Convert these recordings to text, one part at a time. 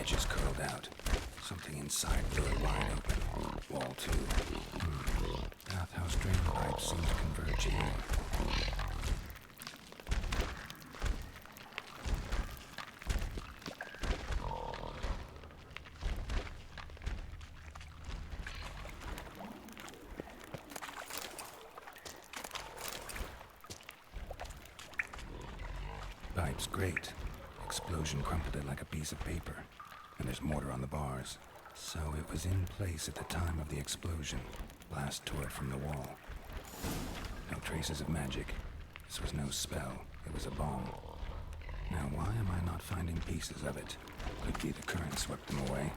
Edges curled out. Something inside blew wide open. Wall too. Bathhouse drain pipes seem to converge here. Pipe's great. Explosion crumpled it like a piece of paper. And there's mortar on the bars. So it was in place at the time of the explosion. Blast tore it from the wall. No traces of magic. This was no spell. It was a bomb. Now why am I not finding pieces of it? Could be the current swept them away.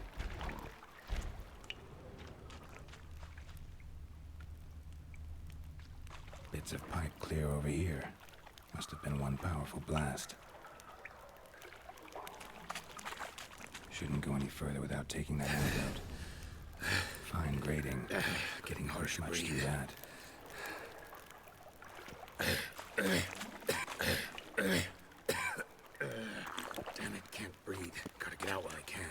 Bits of pipe clear over here. Must have been one powerful blast. Shouldn't go any further without taking that antidote. Fine grading. Getting hard to Much breathe. through that. Damn it, can't breathe. Gotta get out while I can.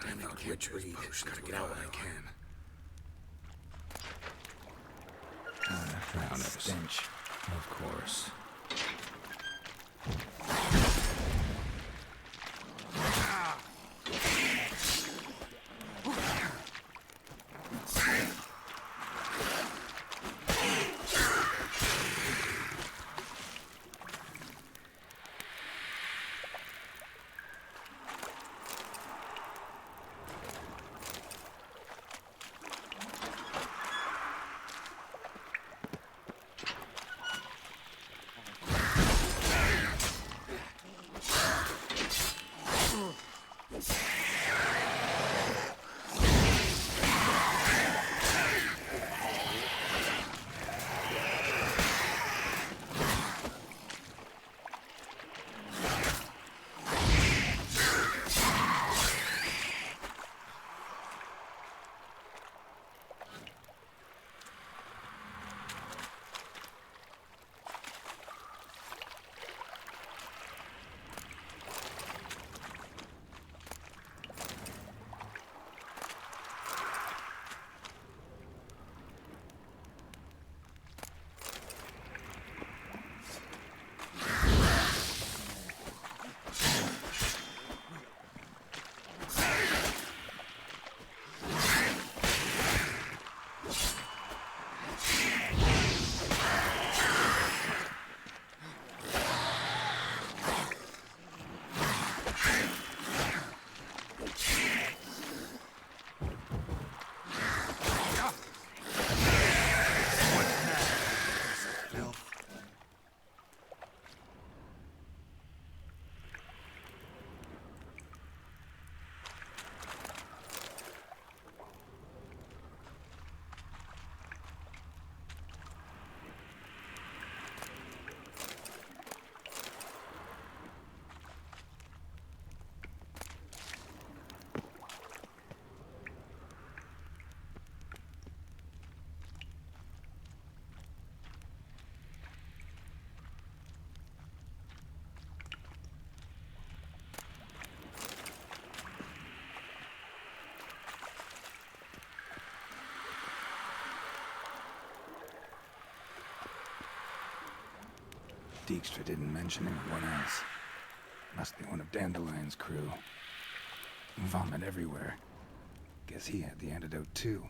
Damn it, can't breathe. Gotta get out while I can. Drowners. Stench. Of course. Dijkstra didn't mention anyone else. Must be one of Dandelion's crew. Vomit everywhere. Guess he had the antidote too.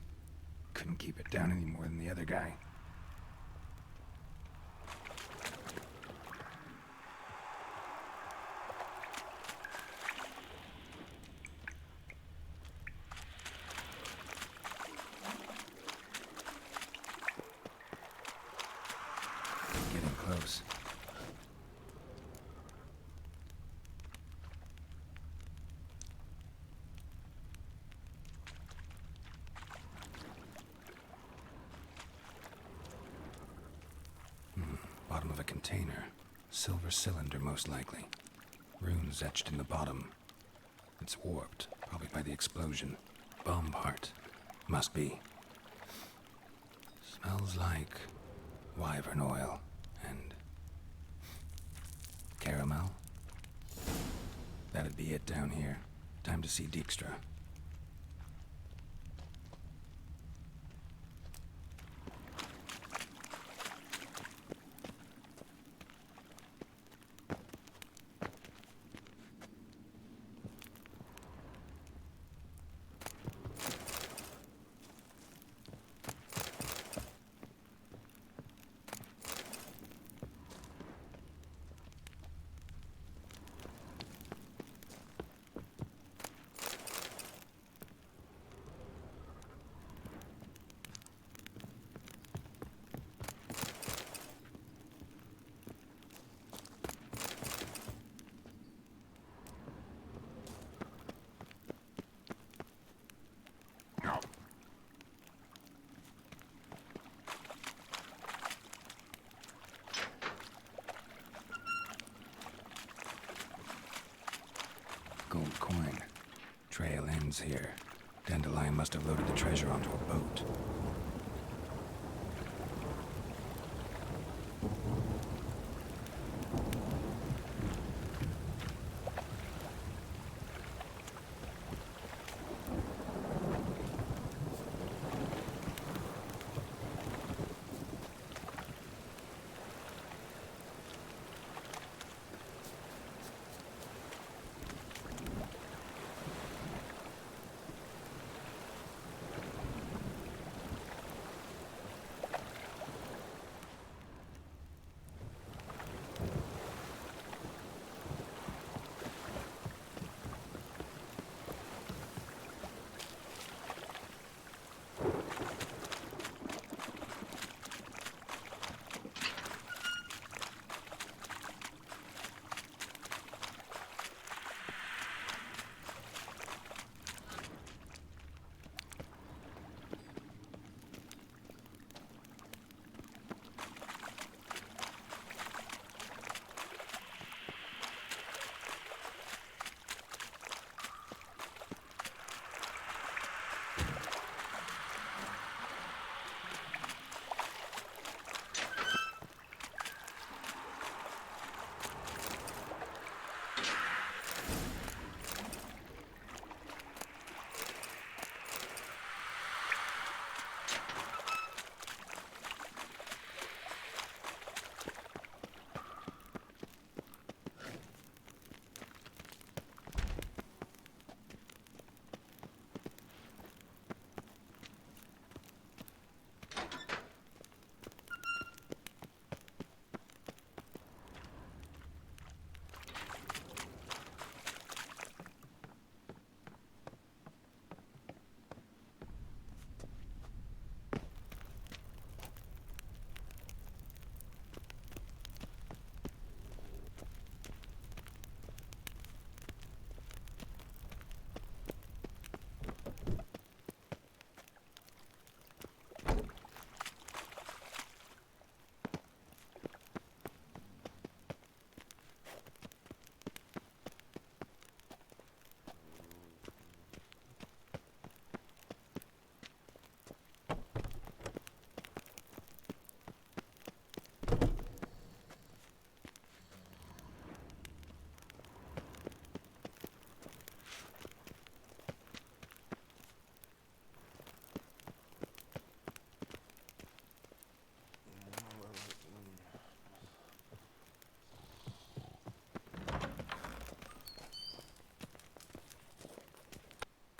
Couldn't keep it down any more than the other guy. Getting close. Bottom of a container. Silver cylinder, most likely. Runes etched in the bottom. It's warped, probably by the explosion. Bomb part. Must be. Smells like wyvern oil and caramel. That'd be it down here. Time to see Dijkstra. Gold coin. Trail ends here. Dandelion must have loaded the treasure onto a boat.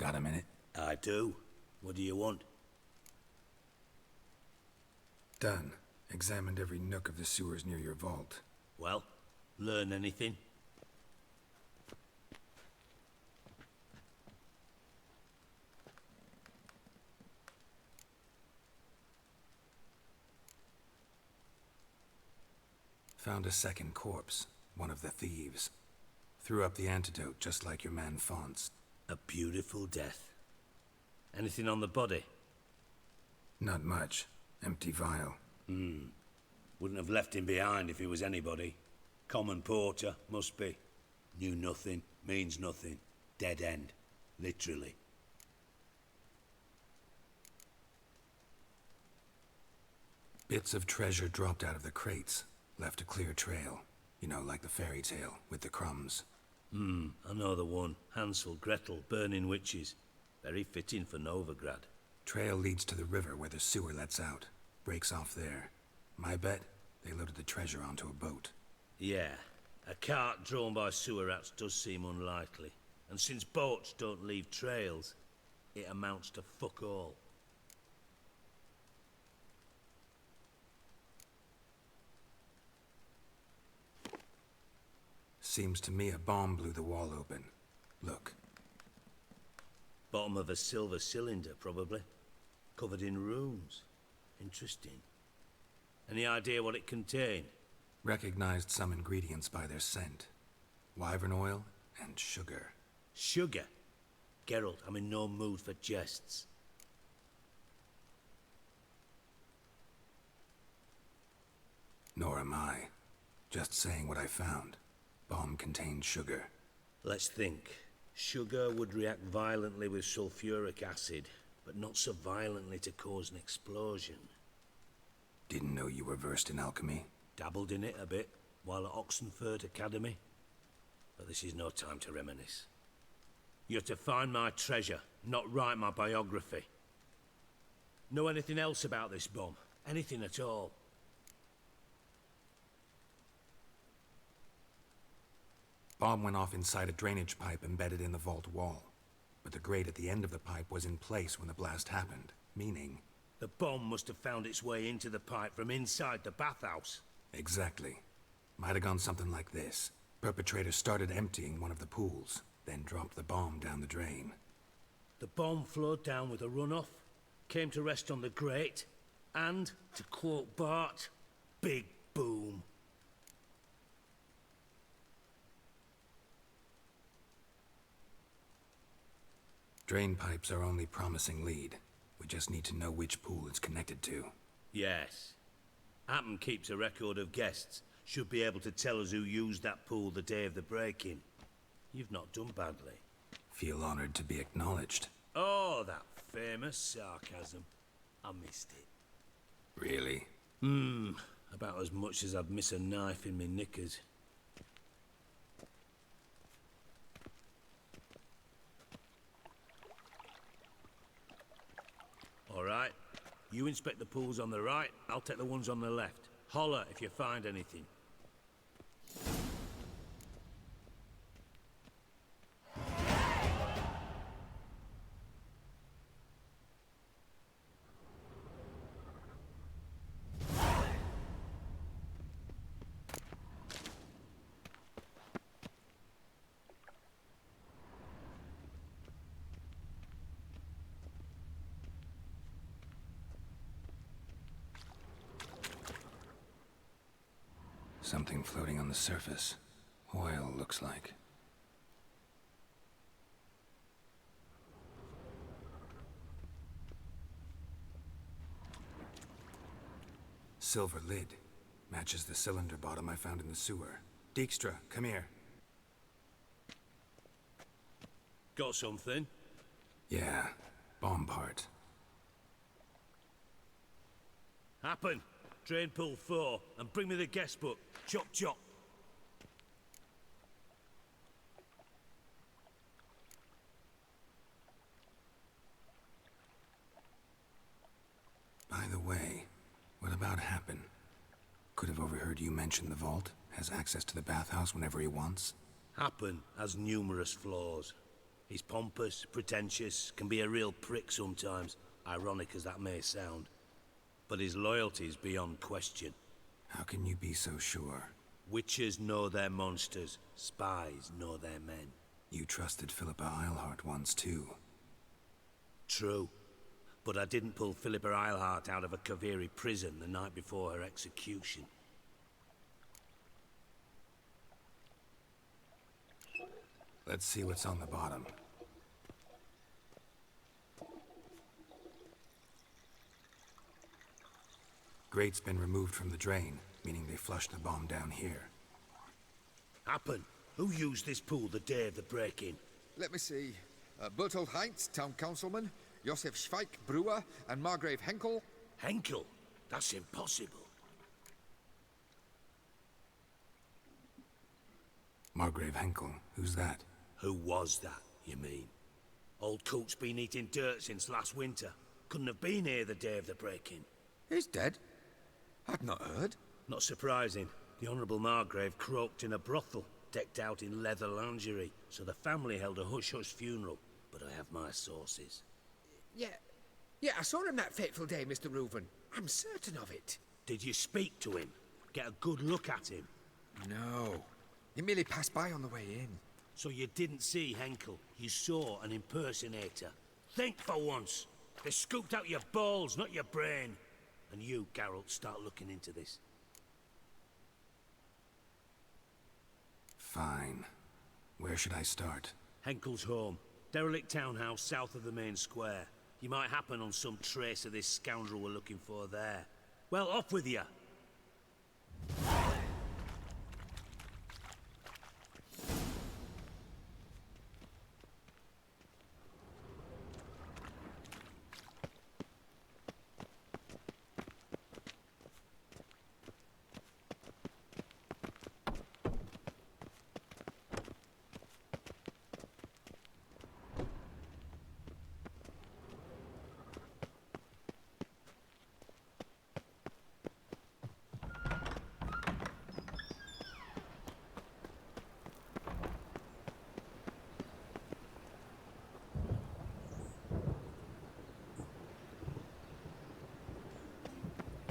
Got a minute? I do. What do you want? Done. Examined every nook of the sewers near your vault. Well, learn anything? Found a second corpse. One of the thieves. Threw up the antidote just like your man Fonz. A beautiful death. Anything on the body? Not much. Empty vial. Wouldn't have left him behind if he was anybody. Common porter, must be. Knew nothing, means nothing. Dead end. Literally. Bits of treasure dropped out of the crates, left a clear trail. You know, like the fairy tale, with the crumbs. I know the one. Hansel, Gretel, burning witches. Very fitting for Novigrad. Trail leads to the river where the sewer lets out. Breaks off there. My bet, they loaded the treasure onto a boat. Yeah, a cart drawn by sewer rats does seem unlikely. And since boats don't leave trails, it amounts to fuck all. Seems to me a bomb blew the wall open. Look. Bottom of a silver cylinder, probably. Covered in runes. Interesting. Any idea what it contained? Recognized some ingredients by their scent. Wyvern oil and sugar. Sugar? Geralt, I'm in no mood for jests. Nor am I. Just saying what I found. Bomb contained sugar. Let's think. Sugar would react violently with sulfuric acid, but not so violently to cause an explosion. Didn't know you were versed in alchemy. Dabbled in it a bit, while at Oxenford Academy. But this is no time to reminisce. You're to find my treasure, not write my biography. Know anything else about this bomb? Anything at all? Bomb went off inside a drainage pipe embedded in the vault wall. But the grate at the end of the pipe was in place when the blast happened, meaning... The bomb must have found its way into the pipe from inside the bathhouse. Exactly. Might have gone something like this. Perpetrator started emptying one of the pools, then dropped the bomb down the drain. The bomb flowed down with a runoff, came to rest on the grate, and, to quote Bart, big boom. Drain pipes are only promising lead. We just need to know which pool it's connected to. Yes. Appen keeps a record of guests. Should be able to tell us who used that pool the day of the break-in. You've not done badly. Feel honored to be acknowledged. Oh, that famous sarcasm. I missed it. Really? About as much as I'd miss a knife in my knickers. All right. You inspect the pools on the right, I'll take the ones on the left. Holler if you find anything. Something floating on the surface. Oil, looks like. Silver lid. Matches the cylinder bottom I found in the sewer. Dijkstra, come here. Got something? Yeah, bomb part. Happen. Drain pool 4, and bring me the guest book. Chop chop. By the way, what about Happen? Could have overheard you mention the vault. Has access to the bathhouse whenever he wants. Happen has numerous flaws. He's pompous, pretentious, can be a real prick sometimes, ironic as that may sound. But his loyalty's beyond question. How can you be so sure? Witches know their monsters, spies know their men. You trusted Philippa Eilhart once too. True. But I didn't pull Philippa Eilhart out of a Kaviri prison the night before her execution. Let's see what's on the bottom. Grate's been removed from the drain, meaning they flushed the bomb down here. Happen. Who used this pool the day of the break-in? Let me see. Bertolt Heinz, town councilman, Josef Schweik, brewer, and Margrave Henkel. Henkel? That's impossible. Margrave Henkel, who's that? Who was that, you mean? Old Coot's been eating dirt since last winter. Couldn't have been here the day of the break-in. He's dead? I'd not heard. Not surprising. The Honourable Margrave croaked in a brothel, decked out in leather lingerie, so the family held a hush-hush funeral. But I have my sources. Yeah, I saw him that fateful day, Mr. Reuven. I'm certain of it. Did you speak to him? Get a good look at him? No. He merely passed by on the way in. So you didn't see Henkel. You saw an impersonator. Think for once. They scooped out your balls, not your brain. And you, Geralt, start looking into this. Fine. Where should I start? Henkel's home. Derelict townhouse south of the main square. You might happen on some trace of this scoundrel we're looking for there. Well, off with you.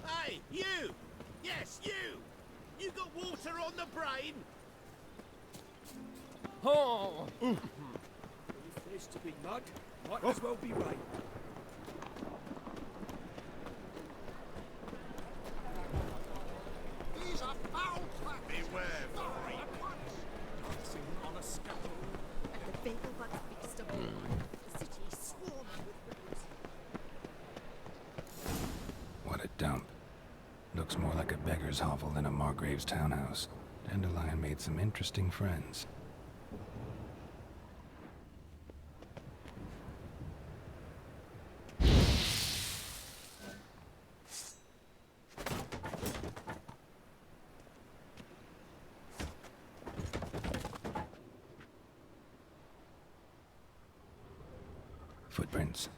Hey, you! Yes, you! You got water on the brain? Oh! If there's to be mud, might as well be rain. These are foul tracks! Beware, Marie. Dancing on a scaffold. The Vegelbud beast of the city swarms with rebels. What a dump. Looks more like a beggar's hovel than a Margrave's townhouse. Dandelion made some interesting friends. Footprints.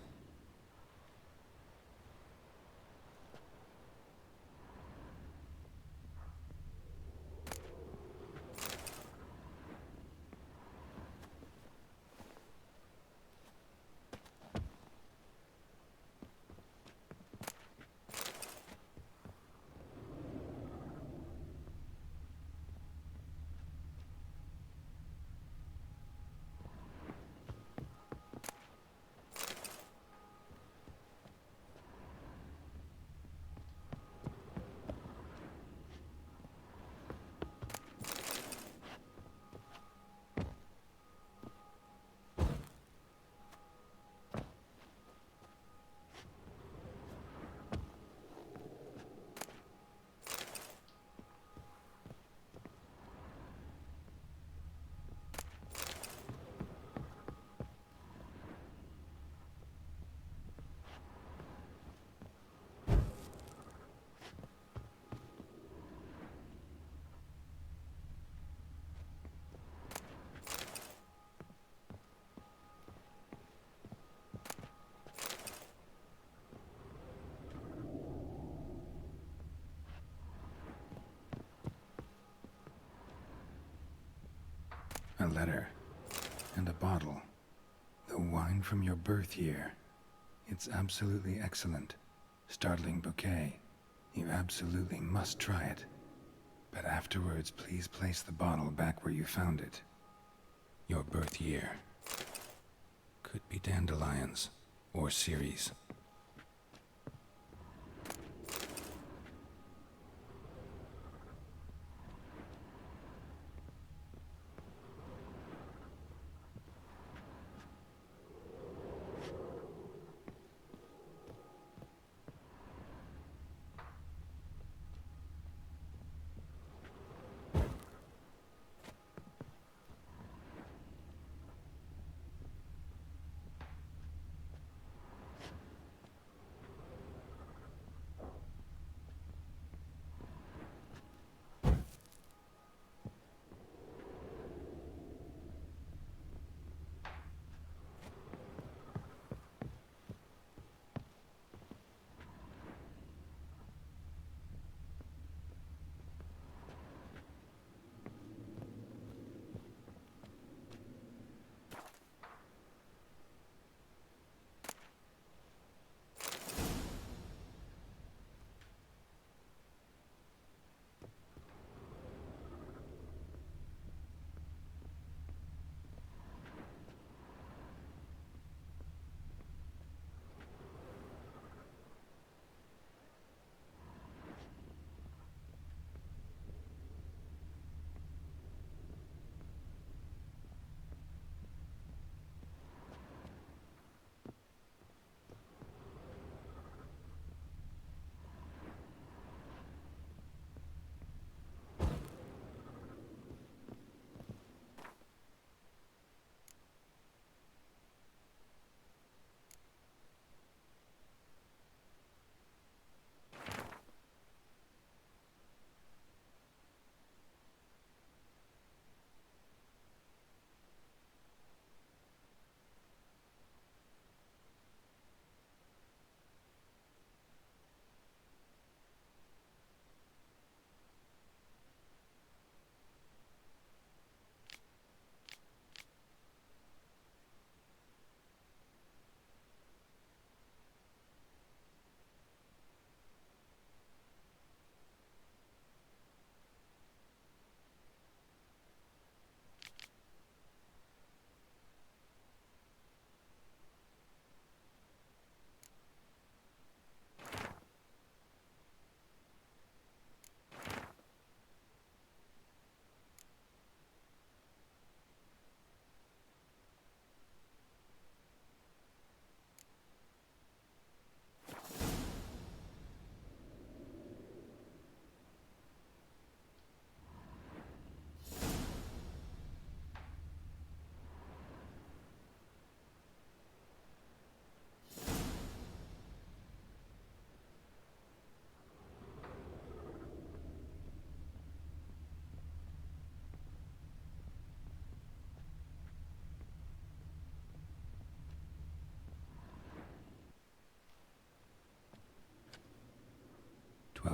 A letter. And a bottle. The wine from your birth year. It's absolutely excellent. Startling bouquet. You absolutely must try it. But afterwards, please place the bottle back where you found it. Your birth year. Could be dandelions. Or Ceres.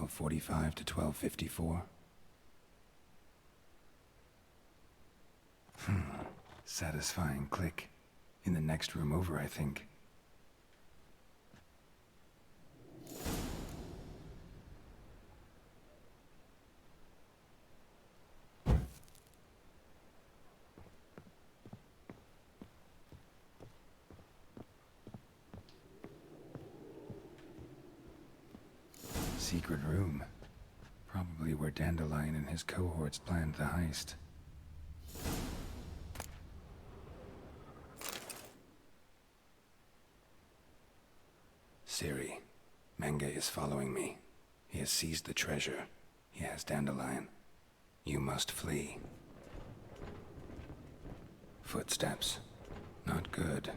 1245 to 1254. Satisfying click. In the next room over, I think. Secret room. Probably where Dandelion and his cohorts planned the heist. Siri, Menge is following me. He has seized the treasure. He has Dandelion. You must flee. Footsteps. Not good.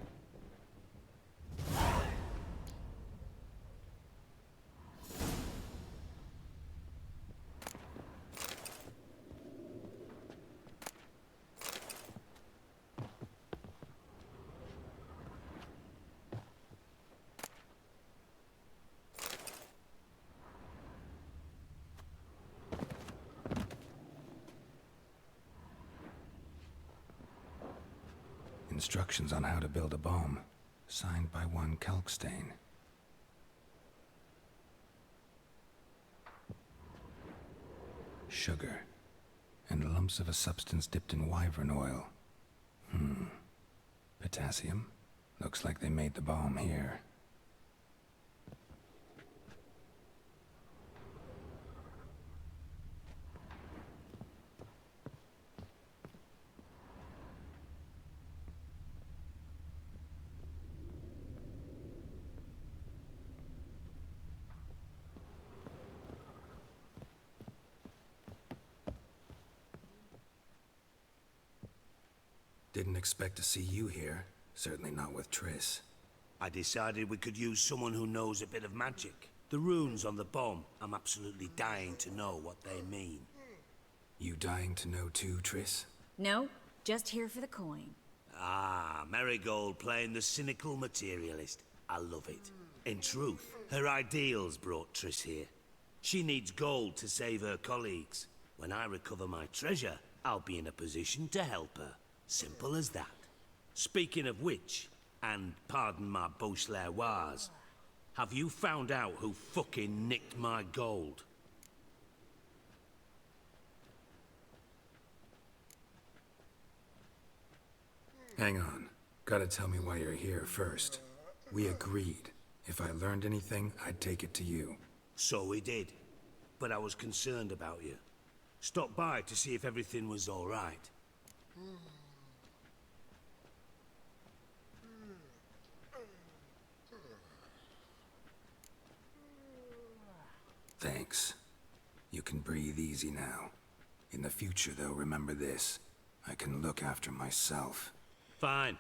Instructions on how to build a bomb, signed by one Kalkstain. Sugar, and lumps of a substance dipped in wyvern oil. Potassium? Looks like they made the bomb here. Didn't expect to see you here. Certainly not with Triss. I decided we could use someone who knows a bit of magic. The runes on the bomb, I'm absolutely dying to know what they mean. You dying to know too, Triss? No, just here for the coin. Ah, Marigold playing the cynical materialist. I love it. In truth, her ideals brought Triss here. She needs gold to save her colleagues. When I recover my treasure, I'll be in a position to help her. Simple as that. Speaking of which, and pardon my Beauclervois, have you found out who fucking nicked my gold? Hang on. Gotta tell me why you're here first. We agreed. If I learned anything, I'd take it to you. So we did. But I was concerned about you. Stopped by to see if everything was all right. Thanks. You can breathe easy now. In the future, though, remember this. I can look after myself. Fine.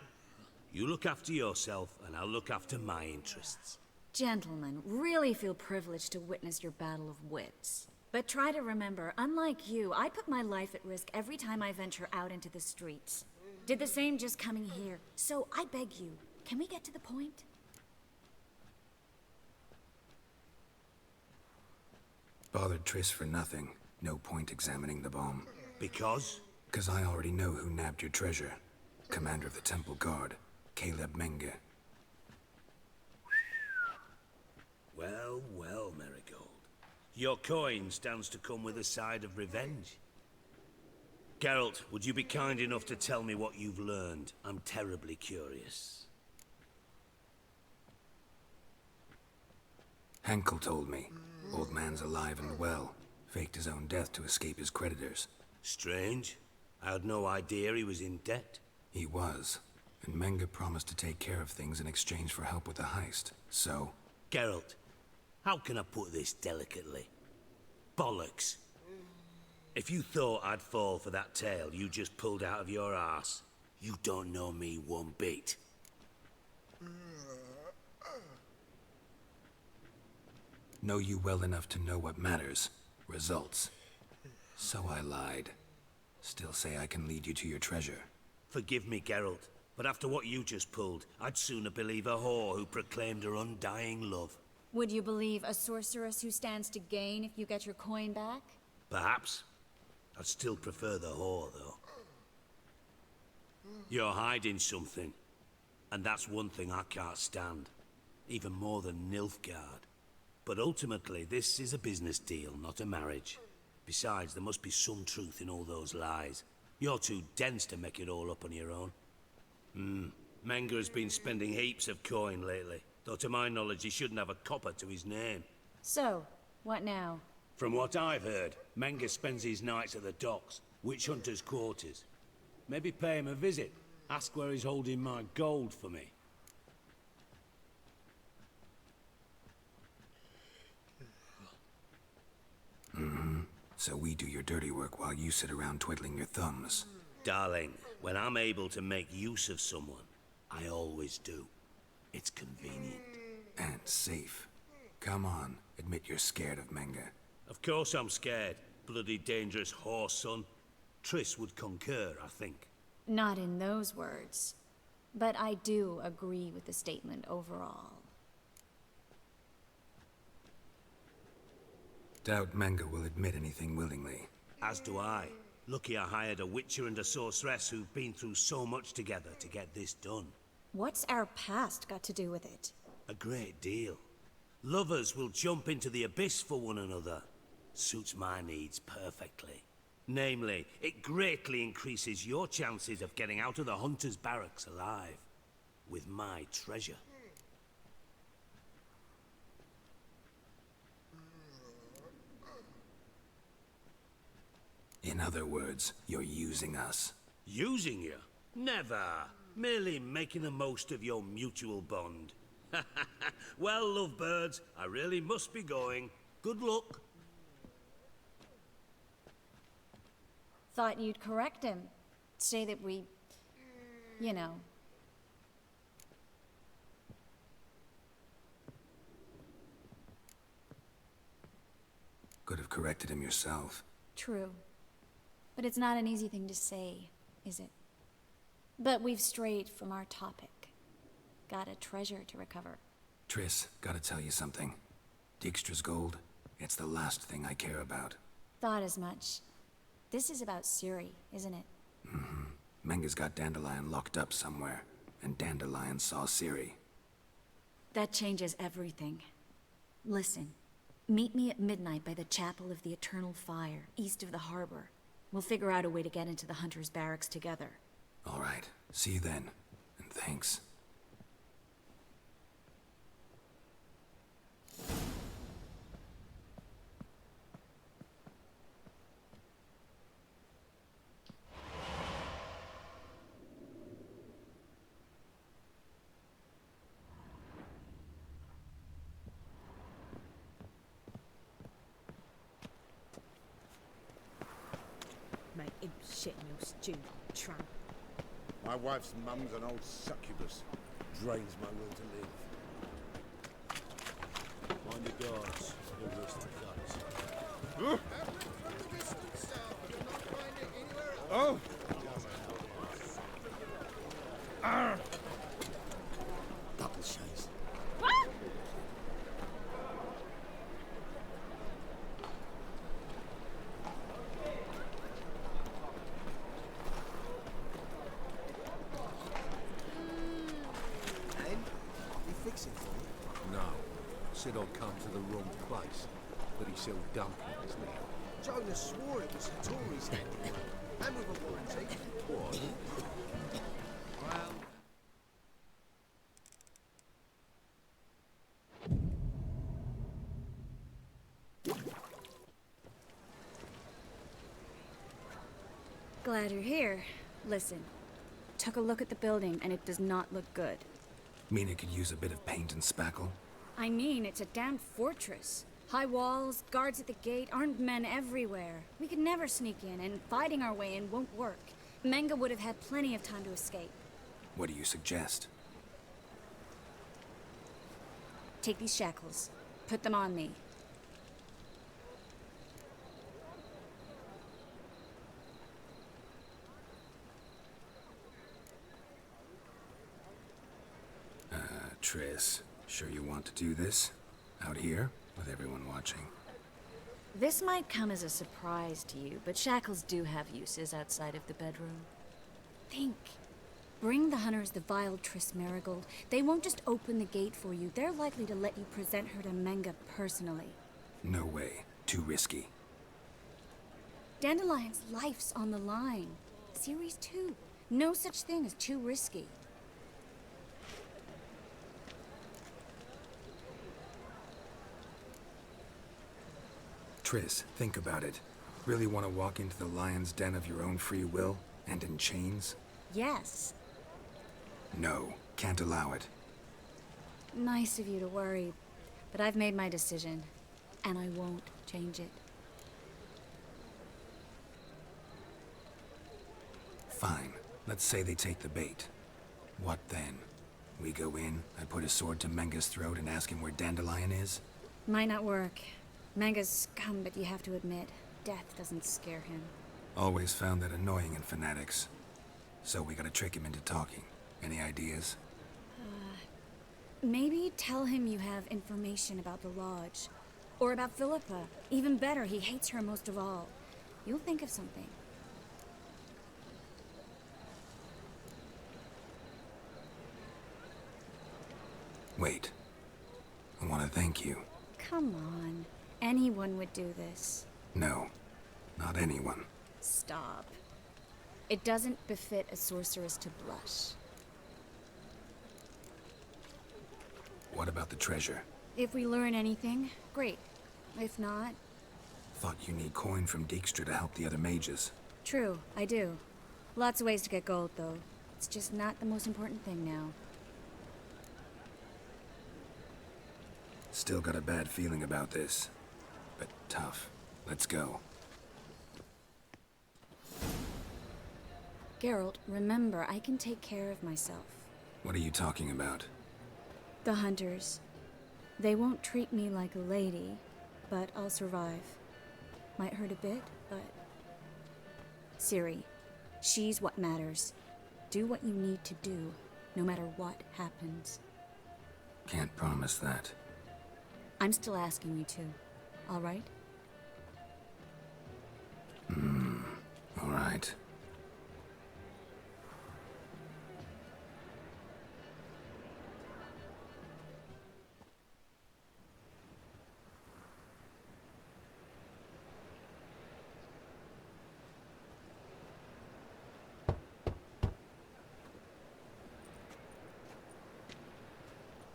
You look after yourself, and I'll look after my interests. Gentlemen, really feel privileged to witness your battle of wits. But try to remember, unlike you, I put my life at risk every time I venture out into the streets. Did the same just coming here. So I beg you, can we get to the point? Bothered Triss for nothing. No point examining the bomb. Because? 'Cause I already know who nabbed your treasure. Commander of the Temple Guard, Caleb Menge. Well, well, Marigold. Your coin stands to come with a side of revenge. Geralt, would you be kind enough to tell me what you've learned? I'm terribly curious. Henkel told me. Old man's alive and well. Faked his own death to escape his creditors. Strange. I had no idea he was in debt. He was. And Menge promised to take care of things in exchange for help with the heist. So... Geralt, how can I put this delicately? Bollocks. If you thought I'd fall for that tale you just pulled out of your arse, you don't know me one bit. Know you well enough to know what matters. Results. So I lied. Still say I can lead you to your treasure. Forgive me, Geralt, but after what you just pulled, I'd sooner believe a whore who proclaimed her undying love. Would you believe a sorceress who stands to gain if you get your coin back? Perhaps. I'd still prefer the whore, though. You're hiding something. And that's one thing I can't stand. Even more than Nilfgaard. But ultimately, this is a business deal, not a marriage. Besides, there must be some truth in all those lies. You're too dense to make it all up on your own. Menga has been spending heaps of coin lately. Though to my knowledge, he shouldn't have a copper to his name. So, what now? From what I've heard, Menga spends his nights at the docks, witch hunters' quarters. Maybe pay him a visit. Ask where he's holding my gold for me. So we do your dirty work while you sit around twiddling your thumbs. Darling, when I'm able to make use of someone, I always do. It's convenient. And safe. Come on, admit you're scared of Menga. Of course I'm scared. Bloody dangerous horse, son. Triss would concur, I think. Not in those words. But I do agree with the statement overall. Doubt Menga will admit anything willingly. As do I. Lucky I hired a witcher and a sorceress who've been through so much together to get this done. What's our past got to do with it? A great deal. Lovers will jump into the abyss for one another. Suits my needs perfectly. Namely, it greatly increases your chances of getting out of the hunter's barracks alive. With my treasure. In other words, you're using us. Using you? Never. Merely making the most of your mutual bond. Well, lovebirds, I really must be going. Good luck. Thought you'd correct him. Say that we... you know. Could have corrected him yourself. True. But it's not an easy thing to say, is it? But we've strayed from our topic. Got a treasure to recover. Triss, gotta tell you something. Dijkstra's gold, it's the last thing I care about. Thought as much. This is about Ciri, isn't it? Menga's got Dandelion locked up somewhere, and Dandelion saw Ciri. That changes everything. Listen, meet me at midnight by the Chapel of the Eternal Fire, east of the harbor. We'll figure out a way to get into the Hunter's barracks together. All right, see you then, and thanks. Make him shit in your stew, tramp. My wife's mum's an old succubus. Drains my will to live. Mind the guards. They'll risk the guts. Oh! Double chase. No. Said I'd come to the wrong place. But he sells dumplings now. Jonah swore it was a Tory's handiwork. And with a warranty. What? Well, Glad you're here. Listen, took a look at the building and it does not look good. Mean it could use a bit of paint and spackle? I mean, it's a damn fortress. High walls, guards at the gate, armed men everywhere. We could never sneak in, and fighting our way in won't work. Menga would have had plenty of time to escape. What do you suggest? Take these shackles. Put them on me. Triss, sure you want to do this? Out here, with everyone watching. This might come as a surprise to you, but shackles do have uses outside of the bedroom. Think. Bring the hunters the vile Triss Marigold. They won't just open the gate for you. They're likely to let you present her to Menga personally. No way. Too risky. Dandelion's life's on the line. Series 2. No such thing as too risky. Triss, think about it. Really want to walk into the lion's den of your own free will, and in chains? Yes. No, can't allow it. Nice of you to worry, but I've made my decision, and I won't change it. Fine. Let's say they take the bait. What then? We go in, I put a sword to Menga's throat and ask him where Dandelion is? Might not work. Menga's scum, but you have to admit, death doesn't scare him. Always found that annoying in fanatics. So we gotta trick him into talking. Any ideas? Maybe tell him you have information about the Lodge. Or about Philippa. Even better, he hates her most of all. You'll think of something. Wait. I want to thank you. Come on. Anyone would do this. No, not anyone. Stop. It doesn't befit a sorceress to blush. What about the treasure? If we learn anything, great. If not, Thought you need coin from Dijkstra to help the other mages. true, I do. Lots of ways to get gold, though. It's just not the most important thing now. Still got a bad feeling about this. But tough. Let's go. Geralt, remember, I can take care of myself. What are you talking about? The hunters. They won't treat me like a lady, but I'll survive. Might hurt a bit, but... Ciri, she's what matters. Do what you need to do, no matter what happens. Can't promise that. I'm still asking you to, all right? All right.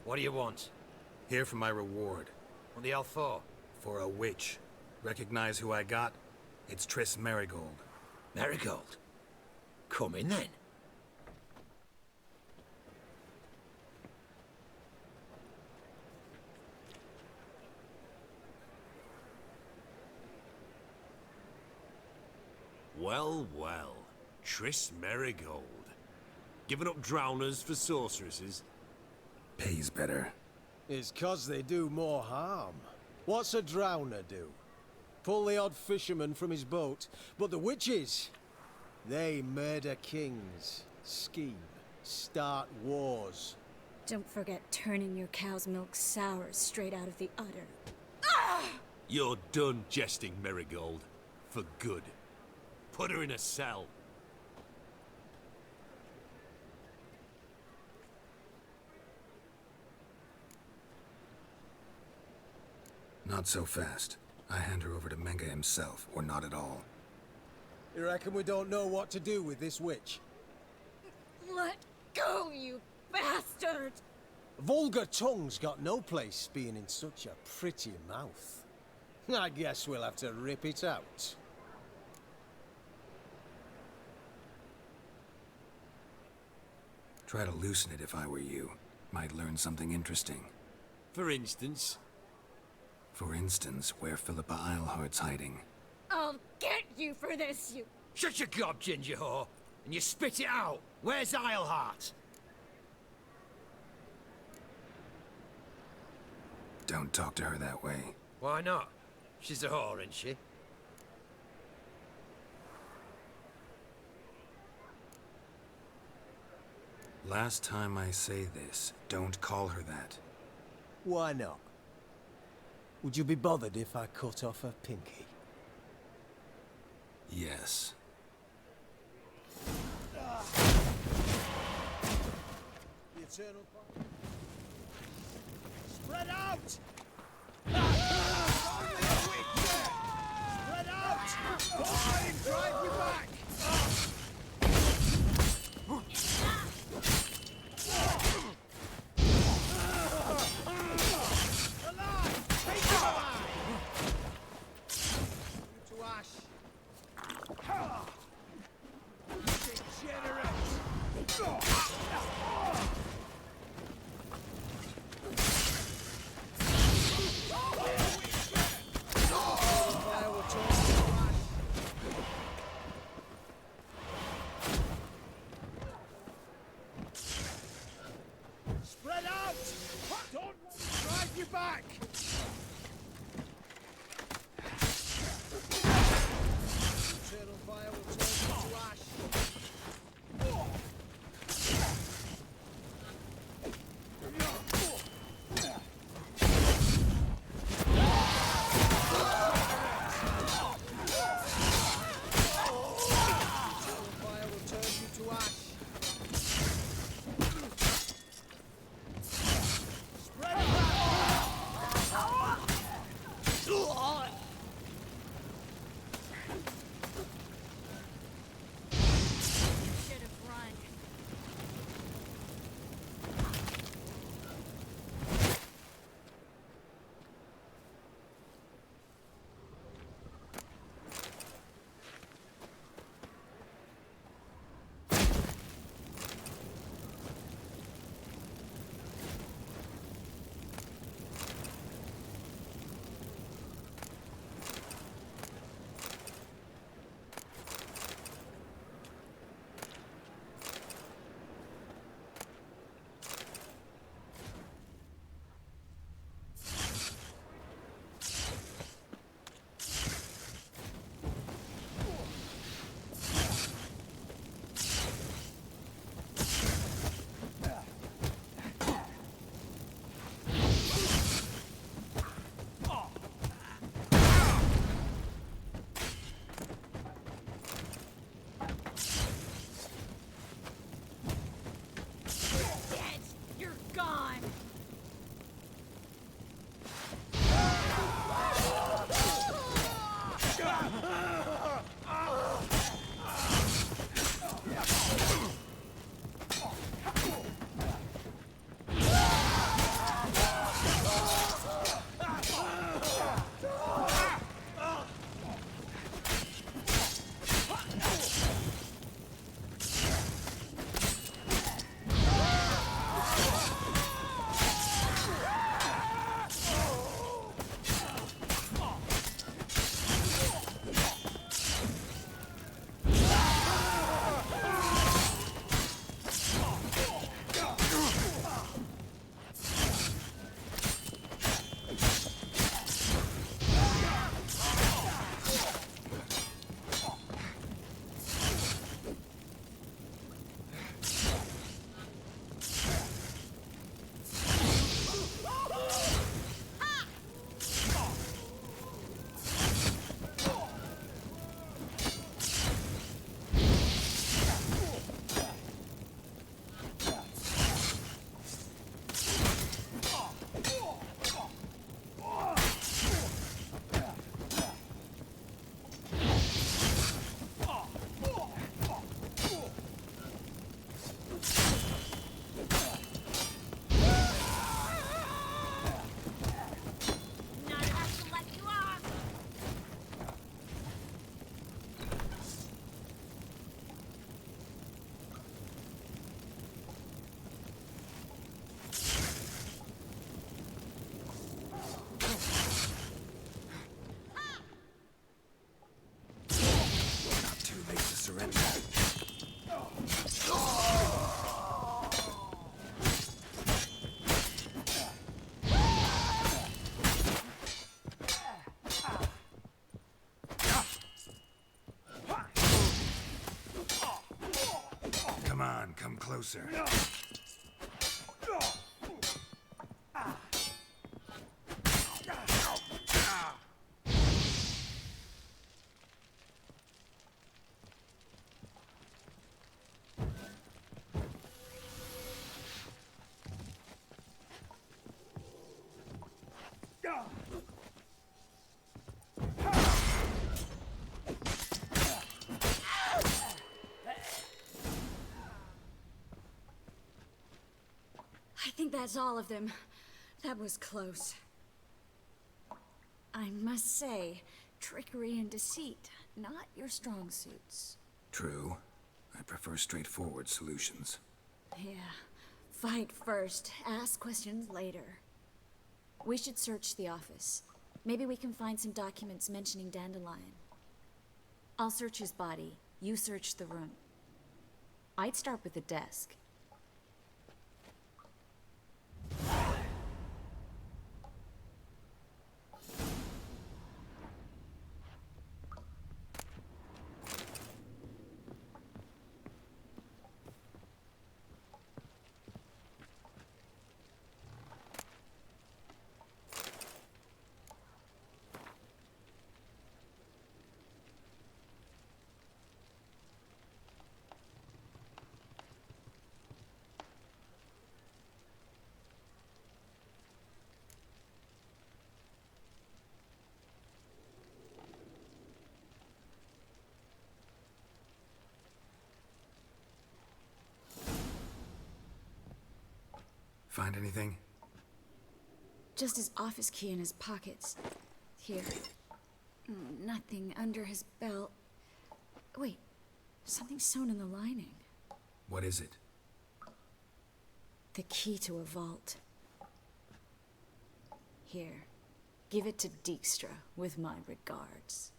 What do you want? Here for my reward. What the hell for? For a witch. Recognize who I got? It's Triss Marigold. Marigold? Come in then. Well, well. Triss Marigold. Giving up drowners for sorceresses? Pays better. It's 'cause they do more harm. What's a drowner do? Pull the odd fisherman from his boat, but the witches, they murder kings, scheme, start wars. Don't forget turning your cow's milk sour straight out of the udder. You're done jesting, Marigold. For good. Put her in a cell. Not so fast. I hand her over to Menga himself, or not at all. You reckon we don't know what to do with this witch? Let go, you bastard! Vulgar tongue's got no place being in such a pretty mouth. I guess we'll have to rip it out. Try to loosen it if I were you. Might learn something interesting. For instance, For instance, where Philippa Eilhart's hiding. I'll get you for this, you... Shut your gob, ginger whore, and you spit it out. Where's Eilhart? Don't talk to her that way. Why not? She's a whore, isn't she? Last time I say this, don't call her that. Why not? Would you be bothered if I cut off her pinky? Yes. The eternal fire. Spread out! Only a witch! Spread out! Don't let him drive you back! Alive! Take him alive! To ash! Degenerate! Fire will turn to ash. Spread out! Don't let him drive you back! Eternal fire will turn to ash. Eternal fire will turn you to ash. Spread out! Should have run. Dead! You're gone! Not enough to let you off! Not too late to surrender. Come on, come closer. that's all of them. That was close. I must say, trickery and deceit, not your strong suits. True. I prefer straightforward solutions. Yeah. Fight first, ask questions later. We should search the office. Maybe we can find some documents mentioning Dandelion. I'll search his body. You search the room. I'd start with the desk. Find anything? Just his office key in his pockets. Here. Nothing under his belt. Wait, something sewn in the lining. What is it? The key to a vault. Here. Give it to Dijkstra, with my regards.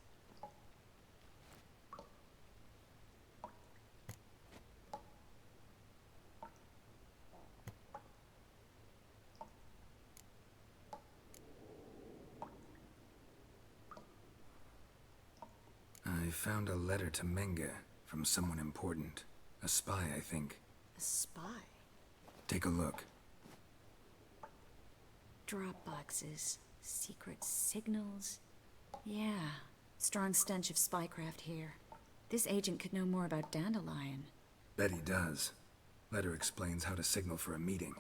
I found a letter to Menge from someone important. A spy, I think. A spy? Take a look. Drop boxes, secret signals. Yeah, strong stench of spycraft here. This agent could know more about Dandelion. Bet he does. Letter explains how to signal for a meeting.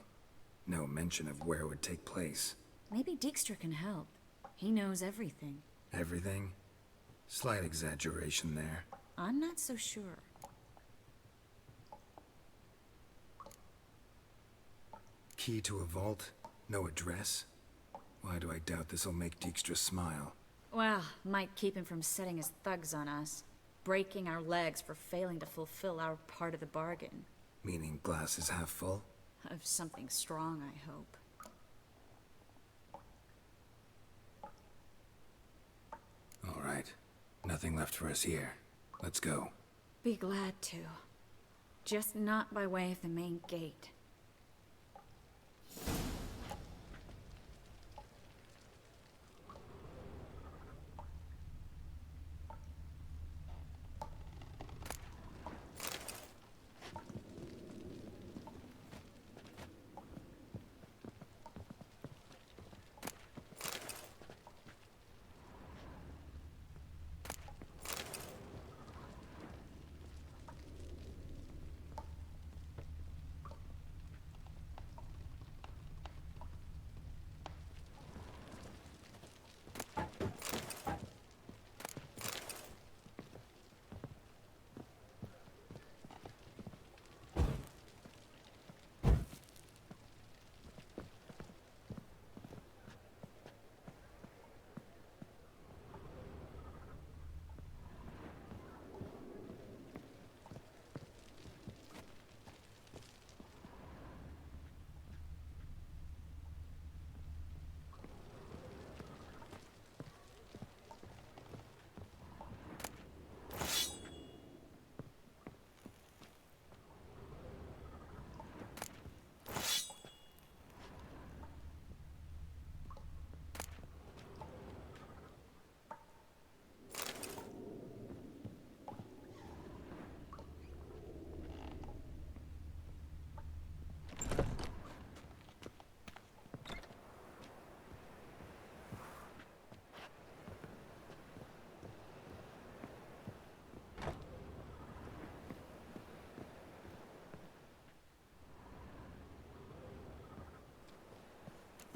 No mention of where it would take place. Maybe Dijkstra can help. He knows everything. Everything? Slight exaggeration there. I'm not so sure. Key to a vault? No address? Why do I doubt this'll make Dijkstra smile? Well, might keep him from setting his thugs on us. Breaking our legs for failing to fulfill our part of the bargain. Meaning glass is half full? Of something strong, I hope. All right. Nothing left for us here. Let's go. Be glad to. Just not by way of the main gate.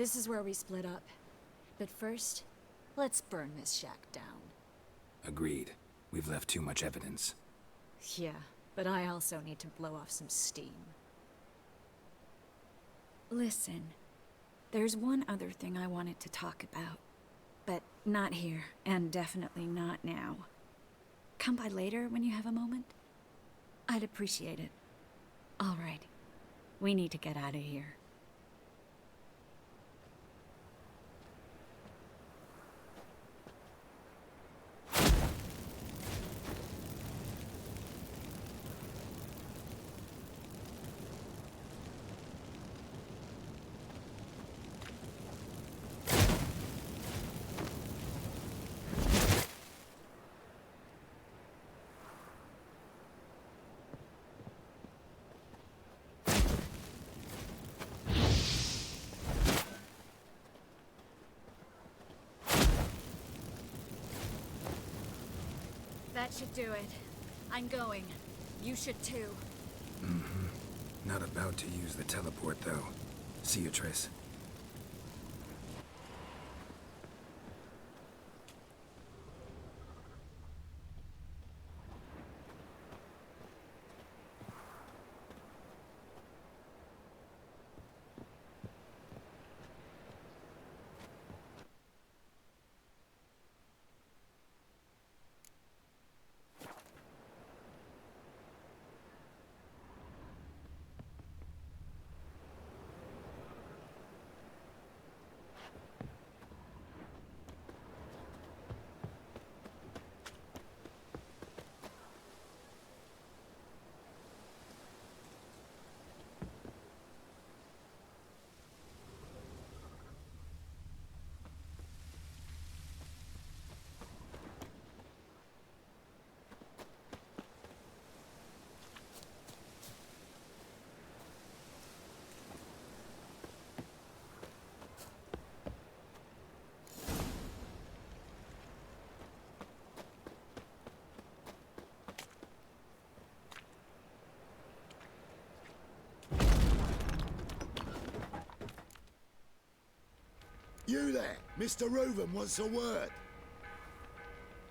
This is where we split up. But first, let's burn this shack down. Agreed. We've left too much evidence. Yeah, but I also need to blow off some steam. Listen, there's one other thing I wanted to talk about. But not here, and definitely not now. Come by later when you have a moment? I'd appreciate it. All right. We need to get out of here. That should do it. I'm going. You should too. Not about to use the teleport, though. See you, Triss. You there? Mr. REUVEN wants a word.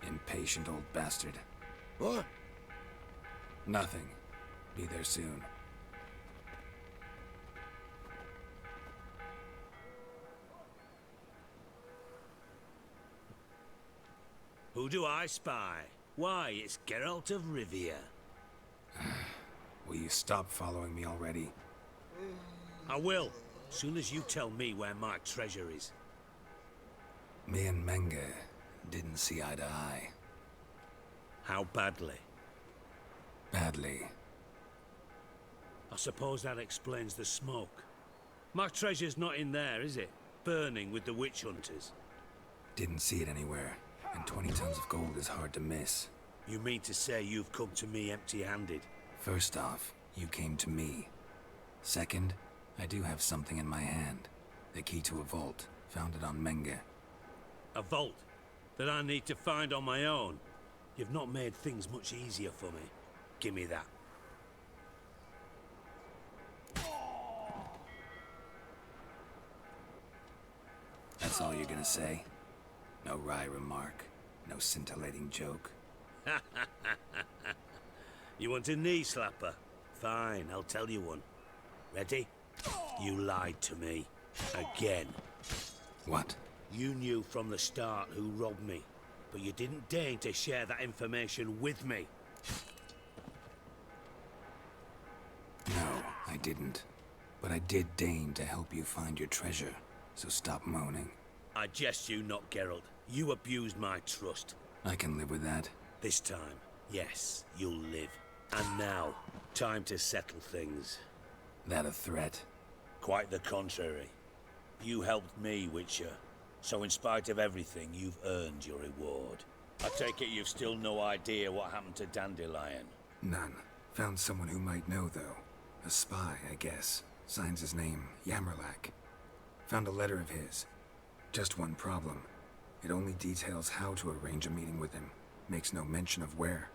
Impatient old bastard. What? Nothing. Be there soon. Who do I spy? Why, it's Geralt of Rivia. Will you stop following me already? I will, soon as you tell me where my treasure is. Me and Menge didn't see eye to eye. How badly? Badly. I suppose that explains the smoke. My treasure's not in there, is it? Burning with the witch hunters. Didn't see it anywhere, and 20 tons of gold is hard to miss. You mean to say you've come to me empty-handed? First off, you came to me. Second, I do have something in my hand. The key to a vault, found it on Menge. A vault that I need to find on my own? You've not made things much easier for me. Give me that. That's all you're gonna say? No wry remark, no scintillating joke. You want a knee slapper? Fine, I'll tell you one. Ready? You lied to me. Again. What? You knew from the start who robbed me, but you didn't deign to share that information with me. No, I didn't. But I did deign to help you find your treasure, so stop moaning. I jest you not, Geralt. You abused my trust. I can live with that. This time, yes, you'll live. And now, time to settle things. That a threat? Quite the contrary. You helped me, Witcher. So in spite of everything, you've earned your reward. I take it you've still no idea what happened to Dandelion. None. Found someone who might know, though. A spy, I guess. Signs his name, Yammerlack. Found a letter of his. Just one problem. It only details how to arrange a meeting with him. Makes no mention of where.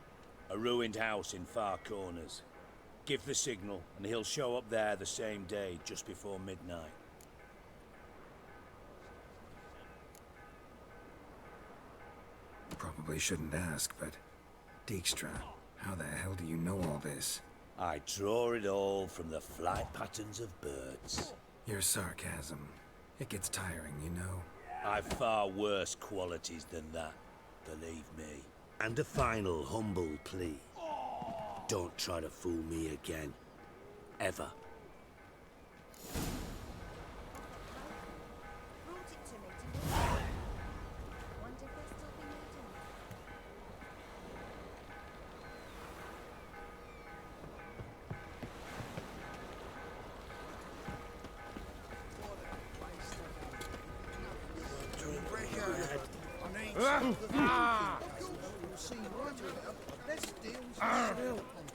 A ruined house in Far Corners. Give the signal, and he'll show up there the same day, just before midnight. Probably shouldn't ask, but... Dijkstra, how the hell do you know all this? I draw it all from the flight patterns of birds. Your sarcasm. It gets tiring, you know? I've far worse qualities than that, believe me. And a final humble plea. Don't try to fool me again. Ever. Brought it to me to look at. Wonder if they're still being eaten.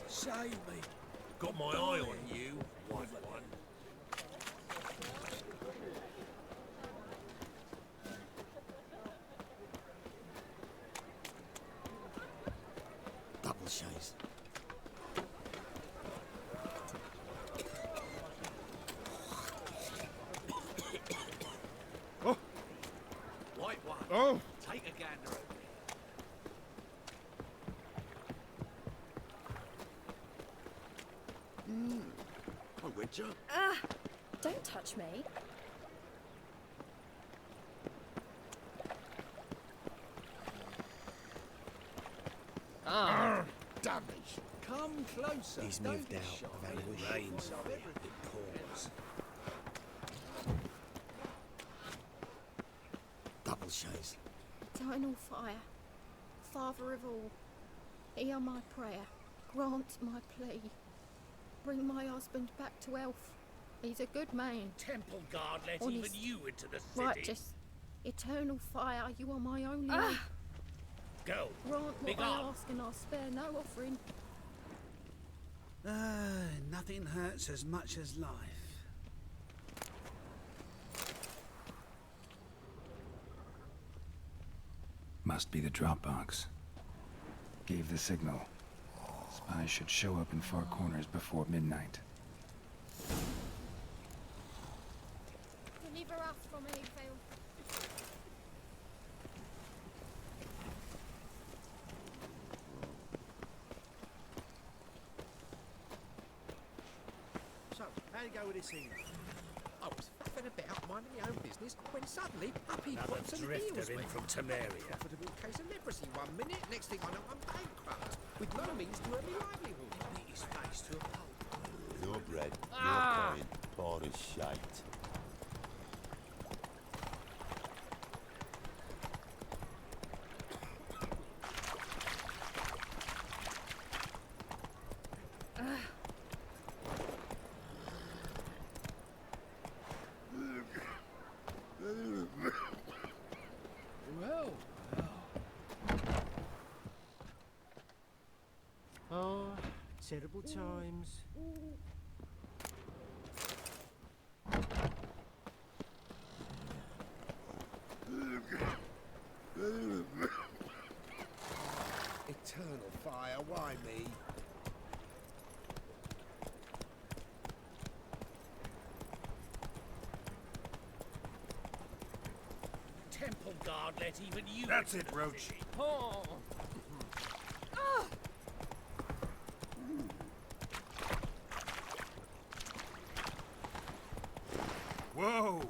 Save me. Got my eye on you, white one. Double chase. White one. Oh! Take a gander over here. Oh, Witcher. Don't touch me. Damage! Come closer. He's Don't moved be out shy. of anguish. Rains, it pours. Double chase. Eternal fire, Father of all, hear my prayer, grant my plea. Bring my husband back to health. He's a good man, Temple guard let Honest. even you into the city. righteous. Eternal fire, you are my only hope. Go. Grant what Big I on. ask and I'll spare no offering. Nothing hurts as much as life. Must be the drop box. Gave the signal. Spies should show up in far corners before midnight. Deliver us from any fail. So, how you go with this evening? I was faffing about minding my own business when suddenly up he Another pops and drifter heals in me. from Temeria. Profitable case of leprosy 1 minute, next thing I know I'm bankrupt, with no means to earn my livelihood. Beat his face to a pulp. No bread, no coin, poor as shite. Well, oh, terrible times. Eternal fire, why me? Temple guard let even you That's into it, the Roach. city. Oh, Whoa!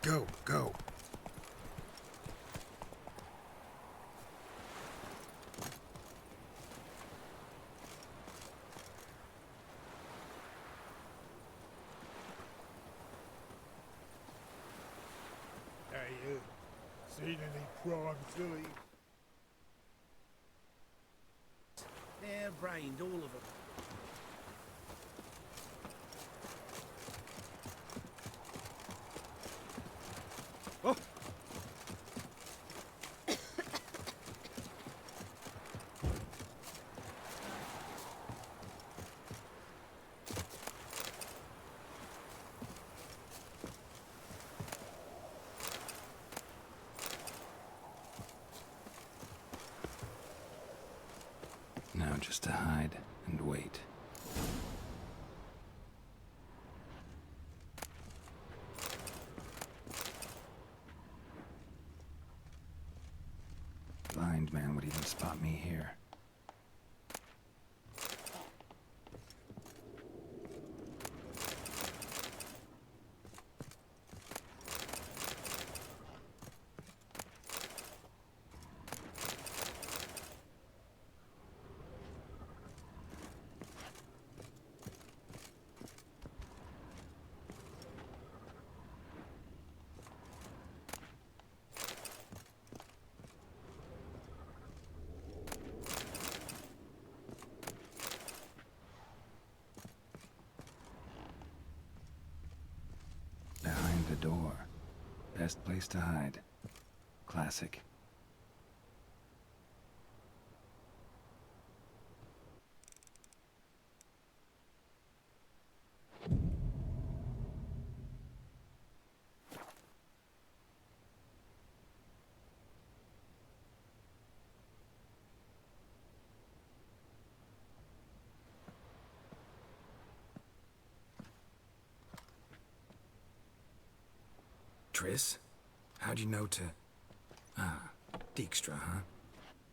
Go, go. Hey, seen any prime filly? They're brained, all of them. Oh! Now just to hide and wait. Blind man would even spot me here. Behind the door. Best place to hide. Classic. Triss? How'd you know to... Ah, Dijkstra, huh?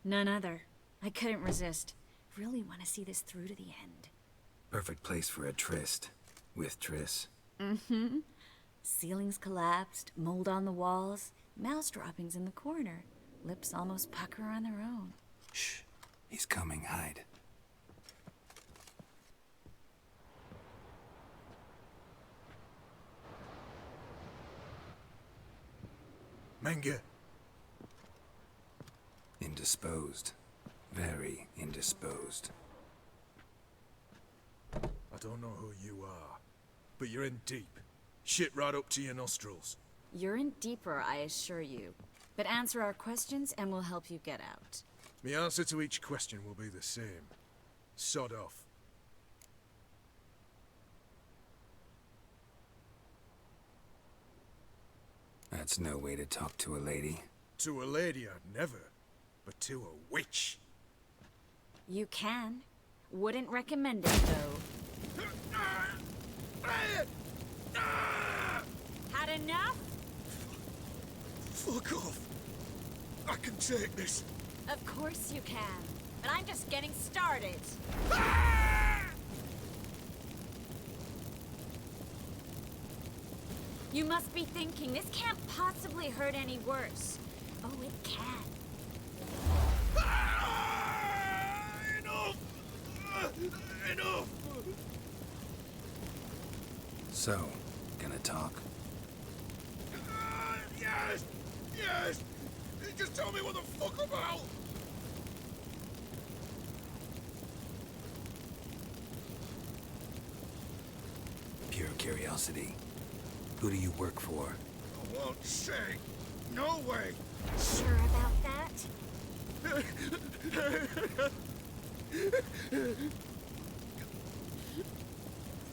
None other. I couldn't resist. Really want to see this through to the end. Perfect place for a tryst. With Triss. Mm-hmm. Ceilings collapsed, mold on the walls, mouse droppings in the corner. Lips almost pucker on their own. Shh. He's coming. Hide. Menge. Indisposed. Very indisposed. I don't know who you are, but you're in deep. Shit right up to your nostrils. You're in deeper, I assure you. But answer our questions and we'll help you get out. The answer to each question will be the same. Sod off. That's no way to talk to a lady. To a lady, I'd never. But to a witch. You can. Wouldn't recommend it, though. Had enough? Fuck off. I can take this. Of course you can. But I'm just getting started. You must be thinking, this can't possibly hurt any worse. Oh, it can. Enough! Enough! So, gonna talk? Yes! Yes! Just tell me what the fuck about! Pure curiosity. Who do you work for? I won't say. No way! Sure about that?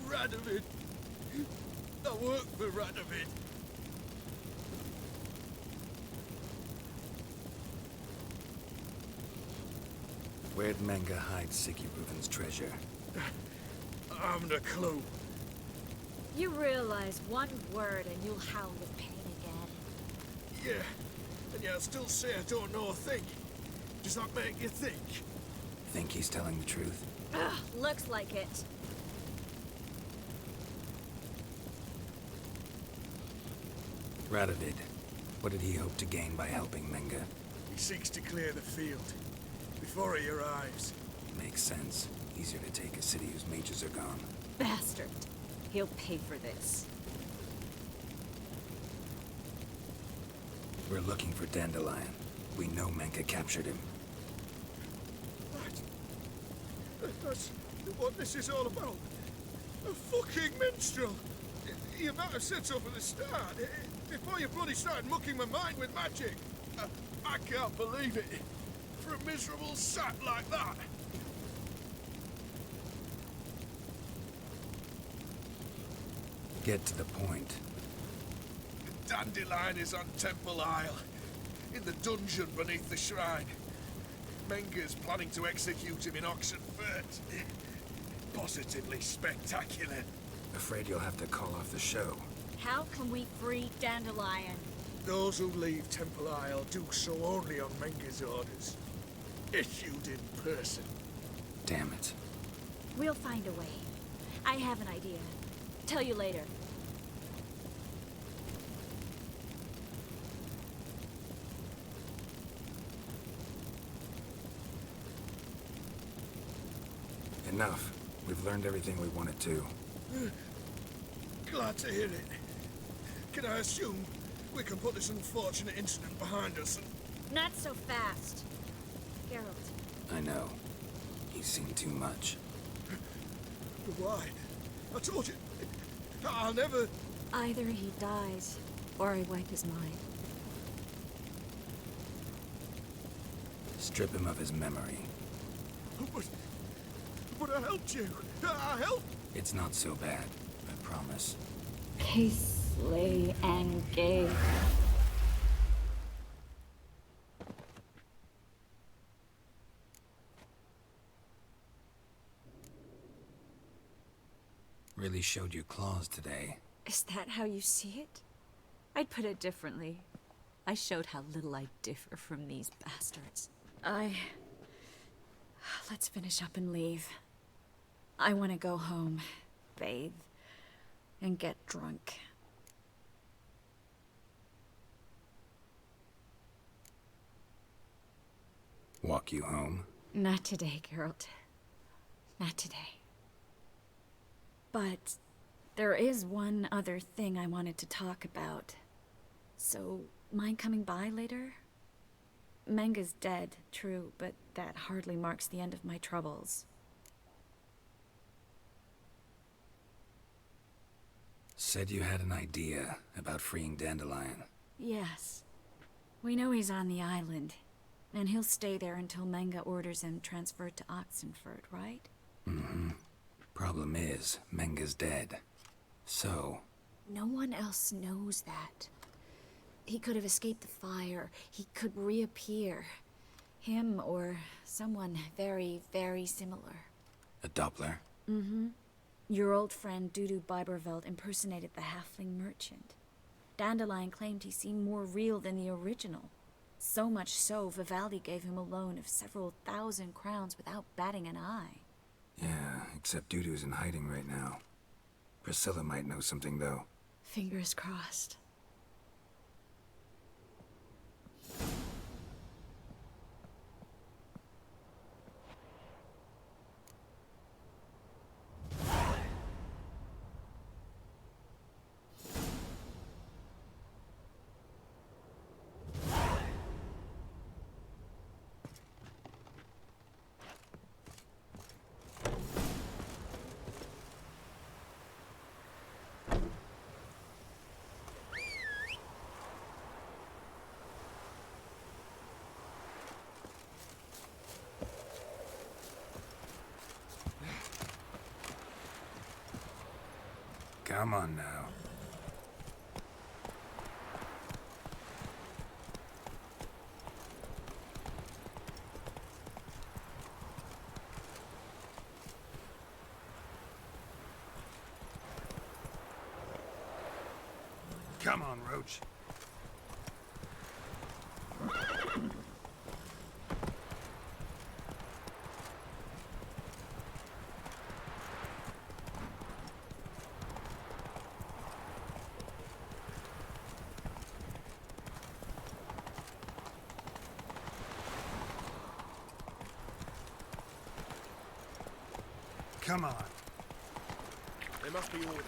Radovid. I work for Radovid. Where'd Menge hide Siggy Reuven's treasure? I haven't a clue. You realize one word and you'll howl with pain again. Yeah, and yet I still say I don't know a thing. Does that make you think? Think he's telling the truth? Ugh, looks like it. Radovid, what did he hope to gain by helping Menga? He seeks to clear the field before he arrives. Makes sense. Easier to take a city whose mages are gone. Bastard. He'll pay for this. We're looking for Dandelion. We know Menka captured him. That's what this is all about. A fucking minstrel! You might have said so from the start, before you bloody started mucking my mind with magic. I can't believe it. For a miserable sap like that. Get to the point. Dandelion is on Temple Isle, in the dungeon beneath the shrine. Menga's planning to execute him in Oxenfurt. Positively spectacular. Afraid you'll have to call off the show. How can we free Dandelion? Those who leave Temple Isle do so only on Menga's orders. Issued in person. Damn it. We'll find a way. I have an idea. Tell you later. Enough. We've learned everything we wanted to. Glad to hear it. Can I assume we can put this unfortunate incident behind us and... Not so fast. Geralt. I know. He's seen too much. But why? I told you, I'll never... Either he dies, or I wipe his mind. Strip him of his memory. But I helped you. I helped... It's not so bad, I promise. Peacefully and gay. Really showed you claws today. Is that how you see it? I'd put it differently. I showed how little I differ from these bastards. Let's finish up and leave. I want to go home, bathe, and get drunk. Walk you home? Not today, Geralt. Not today. But there is one other thing I wanted to talk about. So, mind coming by later? Menga's dead, true, but that hardly marks the end of my troubles. Said you had an idea about freeing Dandelion. Yes. We know he's on the island, and he'll stay there until Menga orders him transferred to Oxenfurt, right? Mm-hmm. Problem is, Menga's dead. So... No one else knows that. He could have escaped the fire. He could reappear. Him or someone very, very similar. A Doppler? Mm-hmm. Your old friend Dudu Biberveld impersonated the halfling merchant. Dandelion claimed he seemed more real than the original. So much so, Vivaldi gave him a loan of several thousand crowns without batting an eye. Yeah, except Dudu's in hiding right now. Priscilla might know something, though. Fingers crossed. Come on now. Come on, Roach. Come on. There must be order.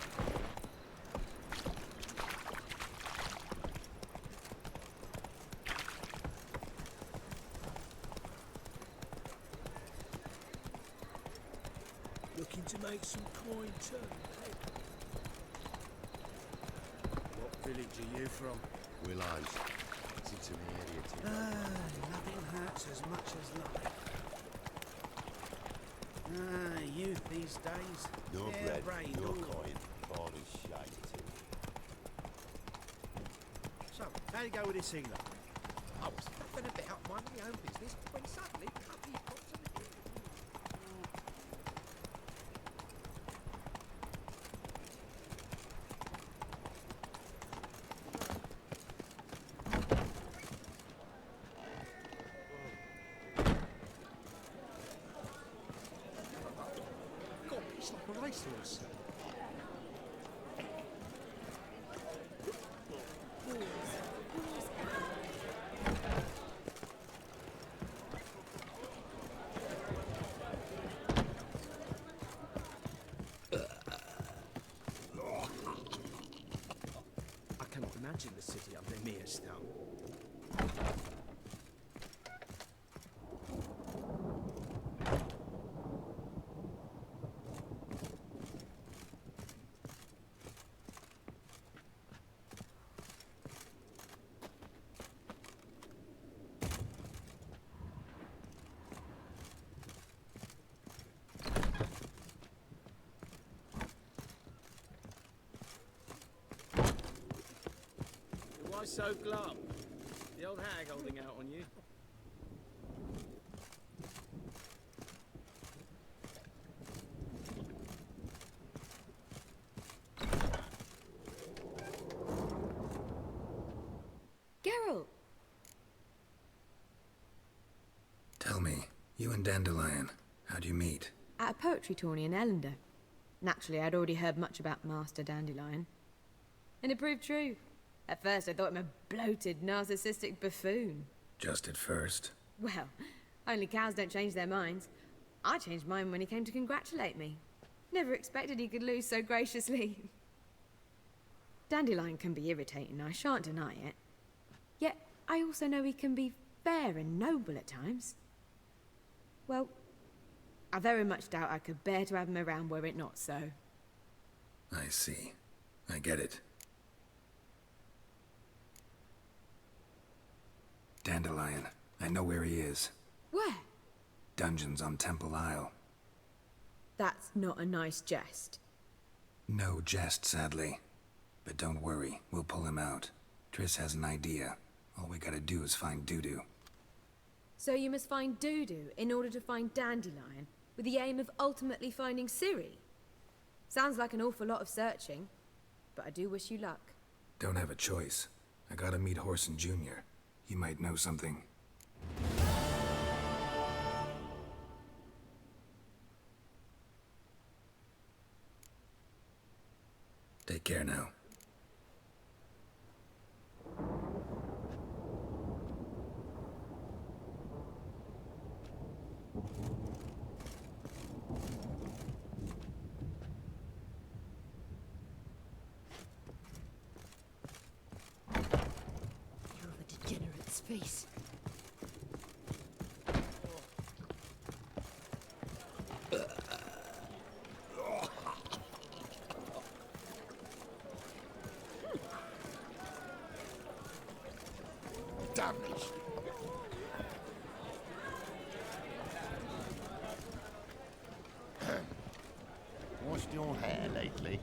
Looking to make some coin too. What village are you from? Willows. It's into the area too. Nothing hurts as much as life. Youth these days. No They're bread, brained no all. coin, all is shite. So, how'd it go with this healer? I was faffing about minding my own business when suddenly Puppy popped in the door. God, it's like a racehorse. I cannot imagine the city under mere stone. Why so glum? The old hag holding out on you. Geralt! Tell me, you and Dandelion, how'd you meet? At a poetry tourney in Ellender. Naturally, I'd already heard much about Master Dandelion. And it proved true. At first, I thought him a bloated, narcissistic buffoon. Just at first. Well, only cows don't change their minds. I changed mine when he came to congratulate me. Never expected he could lose so graciously. Dandelion can be irritating, I shan't deny it. Yet, I also know he can be fair and noble at times. Well, I very much doubt I could bear to have him around were it not so. I see. I get it. Dandelion. I know where he is. Where? Dungeons on Temple Isle. That's not a nice jest. No jest, sadly. But don't worry, we'll pull him out. Triss has an idea. All we gotta do is find Dudu. So you must find Dudu in order to find Dandelion, with the aim of ultimately finding Ciri? Sounds like an awful lot of searching, but I do wish you luck. Don't have a choice. I gotta meet Horson Jr. He might know something. Take care now. You're a degenerate's face. Damage. Washed your hair lately?